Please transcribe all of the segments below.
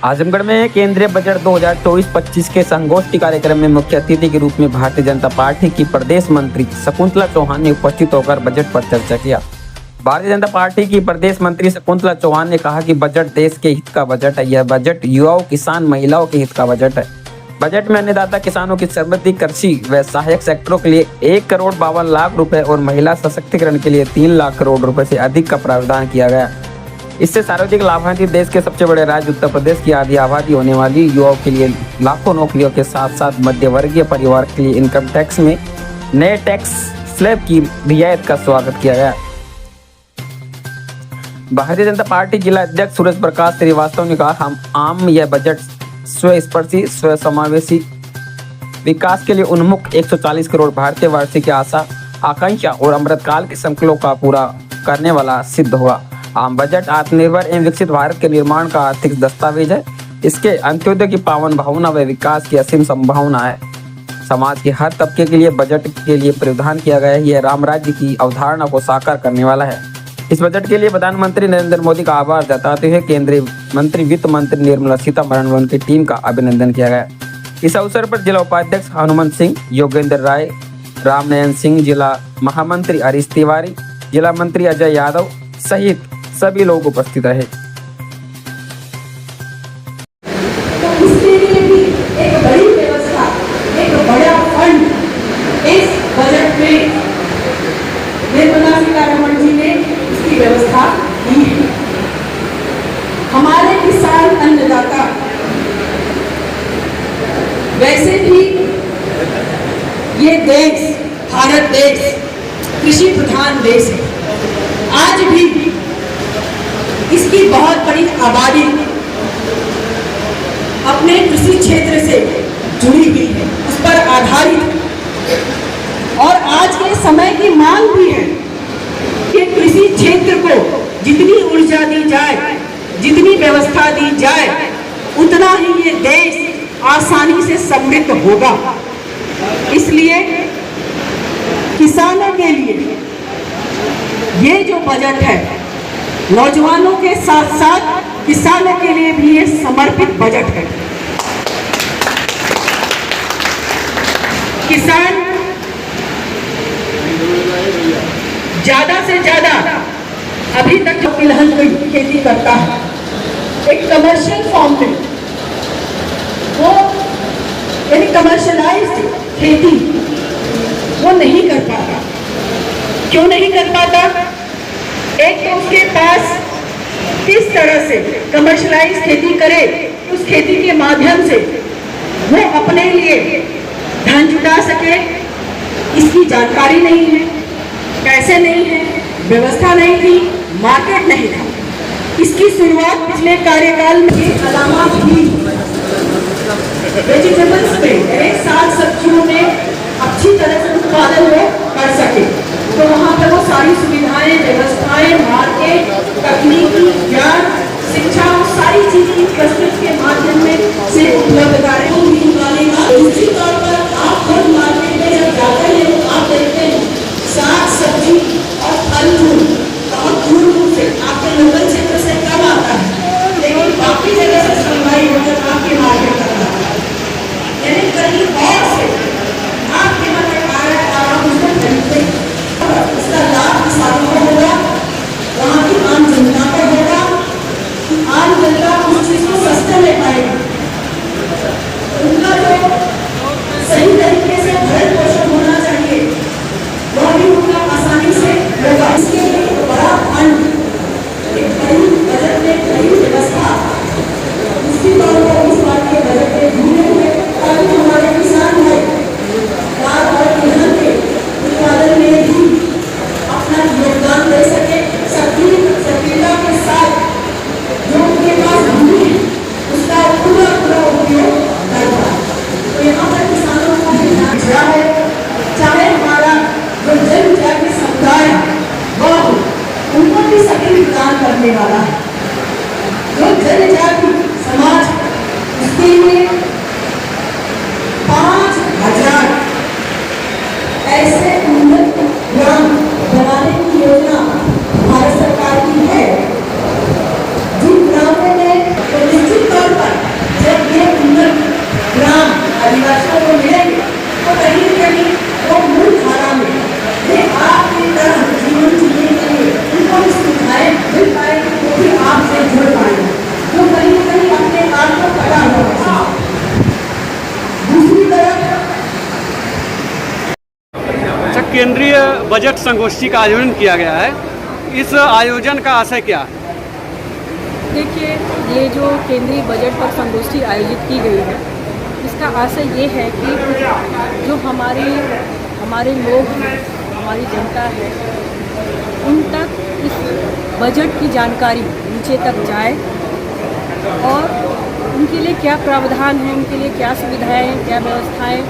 आजमगढ़ में केंद्रीय बजट 2024-25 के संगोष्ठी कार्यक्रम में मुख्य अतिथि के रूप में भारतीय जनता पार्टी की प्रदेश मंत्री शकुंतला चौहान ने उपस्थित होकर बजट पर चर्चा किया। भारतीय जनता पार्टी की प्रदेश मंत्री शकुंतला चौहान ने कहा कि बजट देश के हित का बजट है। यह बजट युवाओं, किसान, महिलाओं के हित का बजट है। बजट में अन्नदाता किसानों की समृद्धि, कृषि व सहायक सेक्टरों के लिए 1,52,00,000 रुपए और महिला सशक्तिकरण के लिए 3 लाख करोड़ रुपए से अधिक का प्रावधान किया गया। इससे सार्वजनिक लाभान्वित देश के सबसे बड़े राज्य उत्तर प्रदेश की आधी आबादी होने वाली युवाओं के लिए लाखों नौकरियों के साथ साथ मध्य वर्गीय परिवार के लिए इनकम टैक्स में नए टैक्स स्लैब की रियायत का स्वागत किया गया। भारतीय जनता पार्टी जिला अध्यक्ष सूरज प्रकाश श्रीवास्तव ने कहा, यह बजट स्वस्पर्शी, स्वसमावेशी, विकास के लिए उन्मुख 140 करोड़ भारतीय वार्षिक आशा, आकांक्षा और अमृतकाल के संकल्पों का पूरा करने वाला सिद्ध हुआ। आम बजट आत्मनिर्भर एवं विकसित भारत के निर्माण का आर्थिक दस्तावेज है। इसके अंत्योदय की पावन भावना व विकास की असीम संभावना है। समाज के हर तबके के लिए बजट के लिए प्रावधान किया गया है। यह राम राज्य की अवधारणा को साकार करने वाला है। इस बजट के लिए प्रधानमंत्री नरेंद्र मोदी का आभार जताते हुए केंद्रीय मंत्री वित्त मंत्री निर्मला सीतारमण व उनकी टीम का अभिनंदन किया गया। इस अवसर पर जिला उपाध्यक्ष हनुमंत सिंह, योगेंद्र राय, रामनयन सिंह, जिला महामंत्री हरीश तिवारी, जिला मंत्री अजय यादव सहित सभी लोग उपस्थित रहे। इसके लिए भी एक बड़ी व्यवस्था, एक बड़ा फंड इस बजट में निर्मला सीतारमण जी ने इसकी व्यवस्था की है। हमारे किसान अन्नदाता वैसे भी ये देश, भारत देश कृषि प्रधान देश है। आज भी इसकी बहुत बड़ी आबादी अपने कृषि क्षेत्र से जुड़ी हुई है, उस पर आधारित। और आज के समय की मांग भी है कि कृषि क्षेत्र को जितनी ऊर्जा दी जाए, जितनी व्यवस्था दी जाए, उतना ही ये देश आसानी से समृद्ध होगा। इसलिए किसानों के लिए ये जो बजट है, नौजवानों के साथ साथ किसानों के लिए भी ये समर्पित बजट है। किसान ज्यादा से ज्यादा अभी तक तिलहन की खेती करता है, एक कमर्शियल फॉर्म में, वो यानी कमर्शियलाइज्ड खेती वो नहीं कर पाता। क्यों नहीं कर पाता? एक तो उसके पास किस तरह से कमर्शियलाइज खेती करे, उस खेती के माध्यम से वो अपने लिए धन जुटा सके, इसकी जानकारी नहीं है, पैसे नहीं है, व्यवस्था नहीं थी, मार्केट नहीं था। इसकी शुरुआत पिछले कार्यकाल में अलावा भी वेजिटेबल्स में, साग सब्जियों में अच्छी तरह से उत्पादन वो कर सके, तो वहाँ पर वो सारी सुविधाएं, व्यवस्थाएं, मार्केट, तकनीकी ज्ञान, शिक्षा, सारी चीजें इंफ्रास्ट्रक्चर के माध्यम में से उपलब्ध कराएंगे। दूसरी तौर पर आप खुद मार्केट में जब जाते हैं तो आप देखते हैं साग सब्जी और फल फूल बहुत दूर दूर से आपके लोकल क्षेत्र से कम आता है, लेकिन बाकी जगह से सप्लाई होकर आपके मार्केट तक आता है। यानी कहीं और से आपके यहाँ तक आ रहा है, उसको खरीदते हैं। इसका लाभ किसानों को होगा, वहाँ की आम जनता को होगा। आम जनता उस चीज को सस्ते में पाएगी, उनका जो सही तरीके से भरण पोषण होना चाहिए वह भी उनका आसानी से होगा। इसके लिए एक बड़ा फंड, एक बड़ी बजट में बड़ी व्यवस्था, उसकी तौर पर इस बात के बजट में भूले हुए ताकि हमारे किसान भाई दाल और तिलहन के उत्पादन में भी अपना योगदान दे सके। सक्रियता के साथ जो उनके पास भूमि है उसका पूरा उपयोग कर पाए। तो यहाँ पर किसानों को भी ध्यान दिया है, चाहे हमारा जो जनजातीय समुदाय वह उनको भी सभी प्रदान करने वाला है। जो जनजाति समाज, उसके लिए 5,000 ऐसे उन्नत ग्राम बनाने की योजना भारत सरकार की है, जिन ग्रामों में तो निश्चित तौर पर बजट संगोष्ठी का आयोजन किया गया है, इस आयोजन का आशय क्या है? देखिए, ये जो केंद्रीय बजट पर संगोष्ठी आयोजित की गई है, इसका आशय ये है कि जो हमारे लोग हैं, हमारी जनता है, उन तक इस बजट की जानकारी नीचे तक जाए और उनके लिए क्या प्रावधान है, उनके लिए क्या सुविधाएं, क्या व्यवस्थाएं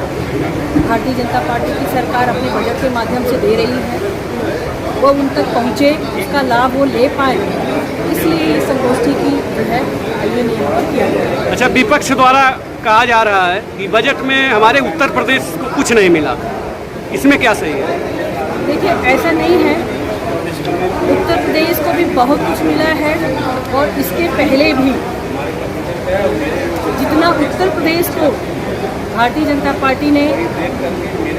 भारतीय जनता पार्टी की सरकार अपने बजट के माध्यम से दे रही है, वो उन तक पहुँचे, उसका लाभ वो ले पाए। इसलिए ये संगोष्ठी की जो है आयोजन यहाँ पर किया गया है। अच्छा, विपक्ष द्वारा कहा जा रहा है कि बजट में हमारे उत्तर प्रदेश को कुछ नहीं मिला, इसमें क्या सही है? देखिए, ऐसा नहीं है, उत्तर प्रदेश को भी बहुत कुछ मिला है और इसके पहले भी जितना उत्तर प्रदेश को भारतीय जनता पार्टी ने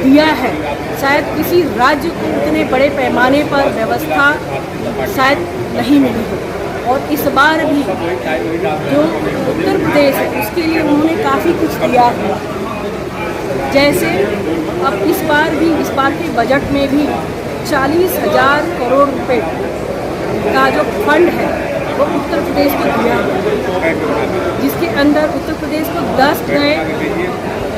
दिया है, शायद किसी राज्य को उतने बड़े पैमाने पर व्यवस्था शायद नहीं मिली है। और इस बार भी जो उत्तर प्रदेश है उसके लिए उन्होंने काफ़ी कुछ दिया है। जैसे अब इस बार के बजट में भी 40,000 करोड़ रुपए का जो फंड है वो उत्तर प्रदेश को दिया है, जिसके अंदर उत्तर प्रदेश को 10 नए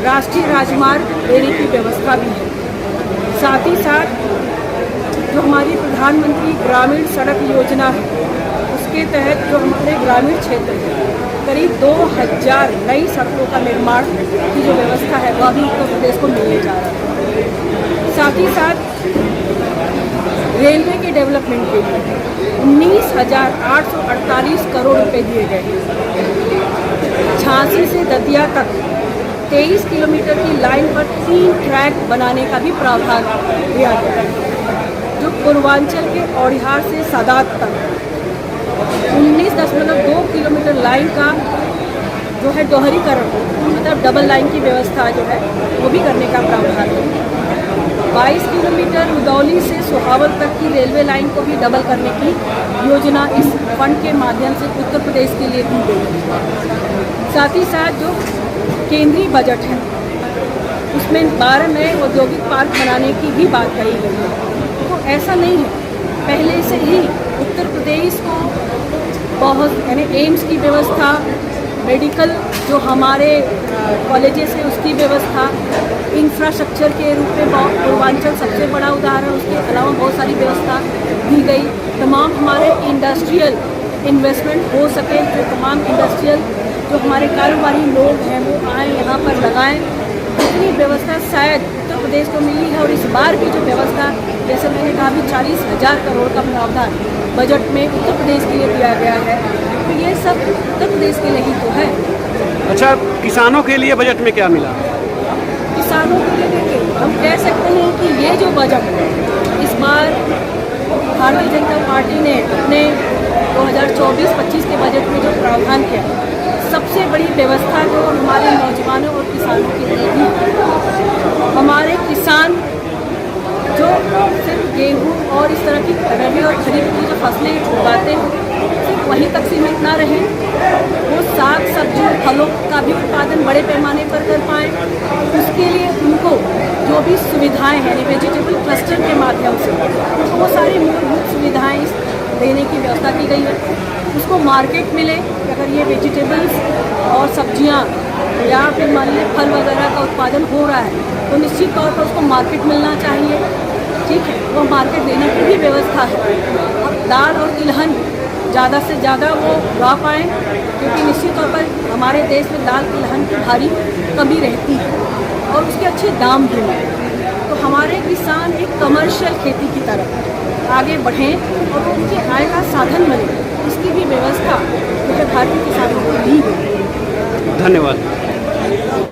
राष्ट्रीय राजमार्ग देने की व्यवस्था भी है। साथ ही साथ जो हमारी प्रधानमंत्री ग्रामीण सड़क योजना है, उसके तहत जो हमारे ग्रामीण क्षेत्र है, करीब 2000 नई सड़कों का निर्माण की जो व्यवस्था है वह भी उत्तर प्रदेश को मिलने जा रहा है। साथ ही साथ रेलवे के डेवलपमेंट के लिए 19,848 करोड़ रुपए दिए गए। झांसी से दतिया तक 23 किलोमीटर की लाइन पर 3 ट्रैक बनाने का भी प्रावधान दिया गया है। जो पूर्वांचल के औड़िहार से सादात तक 19.2 किलोमीटर लाइन का जो है दोहरीकरण, मतलब डबल लाइन की व्यवस्था जो है वो भी करने का प्रावधान है। 22 किलोमीटर रुदौली से सोहावल तक की रेलवे लाइन को भी डबल करने की योजना इस फंड के माध्यम से उत्तर प्रदेश के लिए दी गई है। साथ ही साथ जो केंद्रीय बजट है उसमें 12 नए औद्योगिक पार्क बनाने की भी बात कही गई है। तो ऐसा नहीं है, पहले से ही उत्तर प्रदेश को बहुत यानी एम्स की व्यवस्था, मेडिकल जो हमारे कॉलेजेस है उसकी व्यवस्था, इंफ्रास्ट्रक्चर के रूप में पूर्वांचल सबसे बड़ा उदाहरण, उसके अलावा बहुत सारी व्यवस्था दी गई। तमाम हमारे इंडस्ट्रियल इन्वेस्टमेंट हो सके, जो तमाम इंडस्ट्रियल जो हमारे कारोबारी लोग हैं वो आएँ यहाँ पर लगाएं, इतनी व्यवस्था शायद उत्तर प्रदेश को मिली है। और इस बार की जो व्यवस्था, जैसे मैंने कहा भी 40,000 करोड़ का प्रावधान बजट में उत्तर प्रदेश के लिए दिया गया है, तो ये सब उत्तर प्रदेश के लिए ही तो है। अच्छा, किसानों के लिए बजट में क्या मिला? किसानों के लिए देखिए, हम कह सकते हैं कि ये जो बजट है इस बार भारतीय जनता पार्टी ने अपने 2024-25 के बजट में जो प्रावधान किया, सबसे बड़ी व्यवस्था जो हमारे नौजवानों और किसानों के लिए भी। हमारे किसान जो सिर्फ गेहूँ और इस तरह की रबी और खरीफ की जो फसलें उगाते हैं सिर्फ वहीं तक सीमित ना रहें, वो साग सब्जी फलों का भी उत्पादन बड़े पैमाने पर कर पाएँ। उसके लिए उनको जो भी सुविधाएं हैं वेजिटेबल क्लस्टर के माध्यम से वो सारी मूलभूत सुविधाएं देने की व्यवस्था की गई है। उसको मार्केट मिले, अगर ये वेजिटेबल्स और सब्जियां या फिर मान लीजिए फल वगैरह का उत्पादन हो रहा है तो निश्चित तौर पर उसको मार्केट मिलना चाहिए, ठीक है, वो मार्केट देने की भी व्यवस्था है। और दाल और तिलहन ज़्यादा से ज़्यादा वो उगा पाएँ, क्योंकि निश्चित तौर पर हमारे देश में दाल तिलहन की भारी कमी रहती है और उसके अच्छे दाम भी हैं। तो हमारे किसान एक कमर्शियल खेती की तरफ आगे बढ़ें और उनकी आय का साधन बने, इसकी भी व्यवस्था जो है भारतीय किसानों को दी गई। धन्यवाद।